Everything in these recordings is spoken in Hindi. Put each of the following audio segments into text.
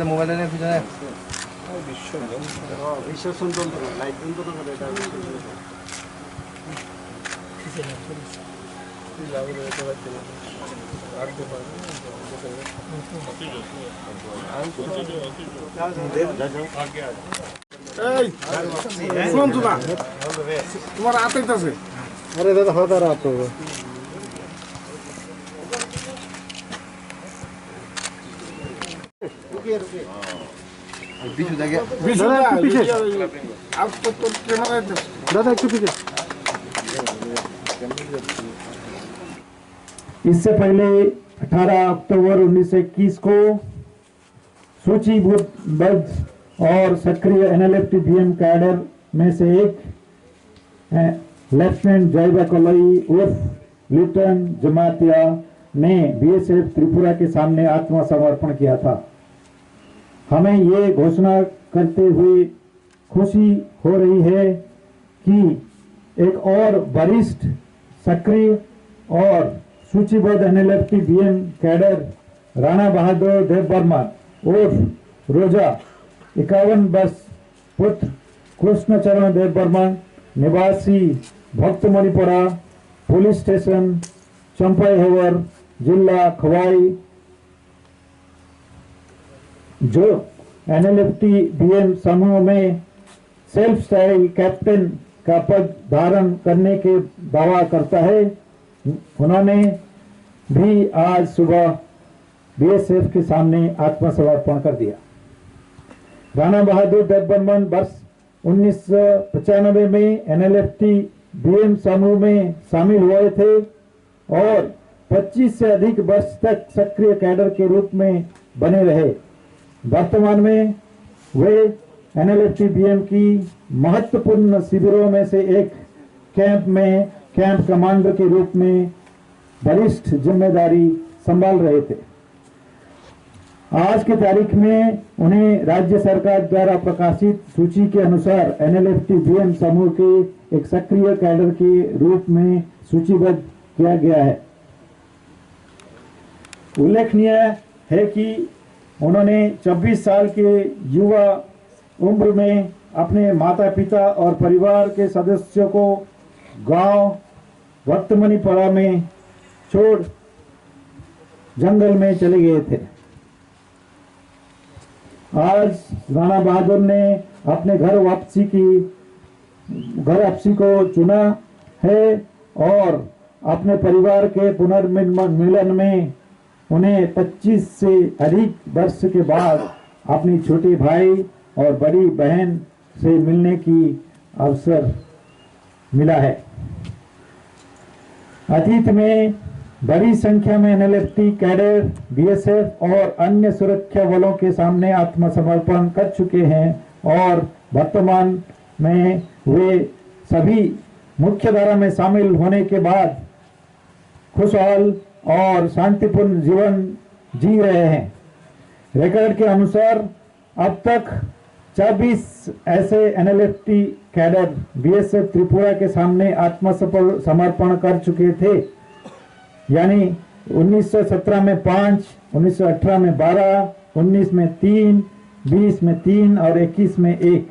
মোবাইল এনে পিছনে তোমার রাত আছে। अरे दादा होता रात हो दादा एक पीछे। इससे पहले 18 अक्टूबर 1921 को सूचीबद्ध और सक्रिय एनएलएफटी बीएम कैडर में से एक लेफ्टिनेंट जयबा कलई उर्फ लेफ्टिनेंट जमातिया ने बीएसएफ त्रिपुरा के सामने आत्मसमर्पण किया था। हमें ये घोषणा करते हुए खुशी हो रही है कि एक और वरिष्ठ सक्रिय और सूचीबद्ध एनएलएफटी बीएम कैडर राणा बहादुर देवबर्मा उर्फ रोजा 51 वर्ष पुत्र कृष्णचरण देवबर्मा निवासी भक्तमणिपरा पुलिस स्टेशन चंपाईहवर जिला खवाई जो एनएलएफटी बीएम समूह में सेल्फ स्टाइल कैप्टन का पद धारण करने के दावा करता है, उन्होंने भी आज सुबह बीएसएफ के सामने आत्मसमर्पण कर दिया। राणा बहादुर देवबर्मन वर्ष 1995 में एनएलएफटी बीएम समूह में शामिल हुए थे और 25 से अधिक वर्ष तक सक्रिय कैडर के रूप में बने रहे। वर्तमान में वे एनएलएफटी बीएम की महत्वपूर्ण शिविरों में से एक कैंप में कैंप कमांडर के रूप में वरिष्ठ जिम्मेदारी संभाल रहे थे। आज की तारीख में उन्हें राज्य सरकार द्वारा प्रकाशित सूची के अनुसार एनएलएफटी बीएम समूह के एक सक्रिय कैडर के रूप में सूचीबद्ध किया गया है। उल्लेखनीय है कि उन्होंने 26 साल के युवा उम्र में अपने माता पिता और परिवार के सदस्यों को गांव वर्तमनीपरा में छोड़ जंगल में चले गए थे। आज राणा बहादुर ने अपने घर वापसी को चुना है और अपने परिवार के पुनर्मिलन में उन्हें 25 से अधिक वर्ष के बाद अपनी छोटे भाई और बड़ी बहन से मिलने की अवसर मिला है। अतीत में बड़ी संख्या में एनएलएफटी कैडर बीएसएफ और अन्य सुरक्षा बलों के सामने आत्मसमर्पण कर चुके हैं और वर्तमान में वे सभी मुख्यधारा में शामिल होने के बाद खुशहाल और शांतिपूर्ण जीवन जी रहे हैं। रिकॉर्ड के अनुसार अब तक 24 ऐसे एनएलएफटी कैडर बीएसएफ त्रिपुरा के सामने आत्मसमर्पण कर चुके थे, यानी 1917 में 5, 1918 में 12, 19 में 3, 20 में 3 और 21 में 1।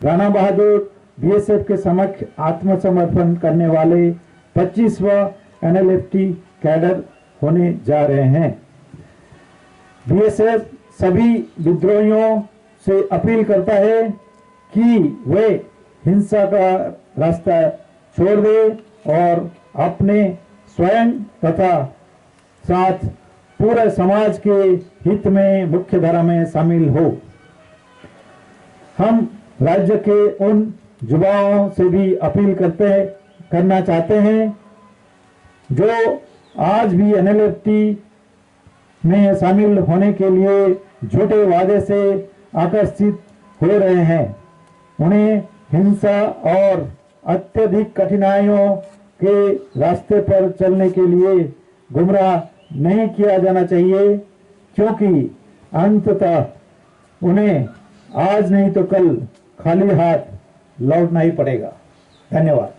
राणा बहादुर बीएसएफ के समक्ष आत्मसमर्पण करने वाले 25वां एनएलएफटी कैडर होने जा रहे हैं। बीएसएफ सभी विद्रोहियों से अपील करता है कि वे हिंसा का रास्ता छोड़ दे और अपने स्वयं तथा साथ पूरे समाज के हित में मुख्यधारा में शामिल हो। हम राज्य के उन युवाओं से भी अपील करना चाहते हैं जो आज भी एनएलएफटी में शामिल होने के लिए झूठे वादे से आकर्षित हो रहे हैं। उन्हें हिंसा और अत्यधिक कठिनाइयों के रास्ते पर चलने के लिए गुमराह नहीं किया जाना चाहिए, क्योंकि अंततः उन्हें आज नहीं तो कल खाली हाथ लौटना ही पड़ेगा। धन्यवाद।